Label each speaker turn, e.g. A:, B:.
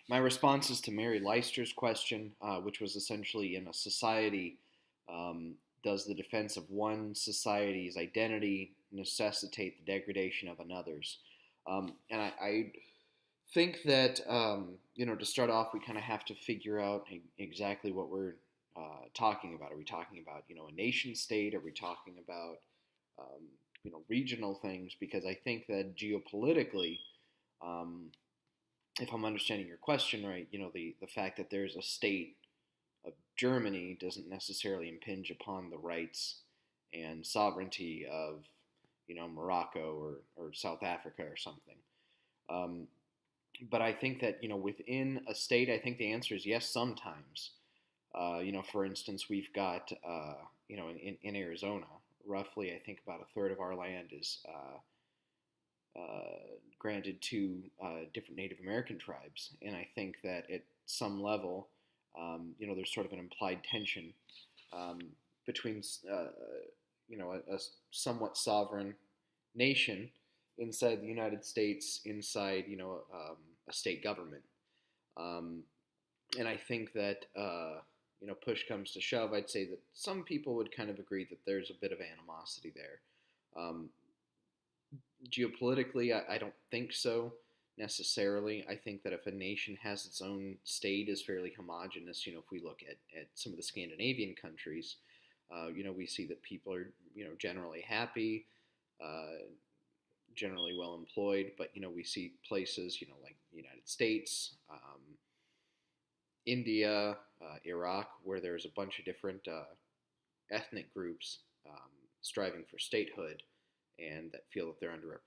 A: My response is to Mary Leicester's question, which was essentially in a society, does the defense of one society's identity necessitate the degradation of another's? And I think that to start off, we kind of have to figure out exactly what we're talking about. Are we talking about a nation state? Are we talking about regional things? Because I think that geopolitically, um, if I'm understanding your question right, the fact that there's a state of Germany doesn't necessarily impinge upon the rights and sovereignty of Morocco or South Africa or something. Um, but I think that within a state, I think the answer is yes sometimes. For instance, we've got in Arizona, roughly I think about a third of our land is granted to different Native American tribes, and I think that at some level, there's sort of an implied tension um, between a somewhat sovereign nation inside the United States, inside a state government. Um, and I think that push comes to shove, I'd say that some people would kind of agree that there's a bit of animosity there. Um, Geopolitically, I don't think so necessarily. I think that if a nation has its own state is fairly homogenous, if we look at some of the Scandinavian countries, we see that people are generally happy, uh, generally well employed. But we see places like the United States, India, Iraq, where there's a bunch of different ethnic groups striving for statehood and that feel that they're underrepresented.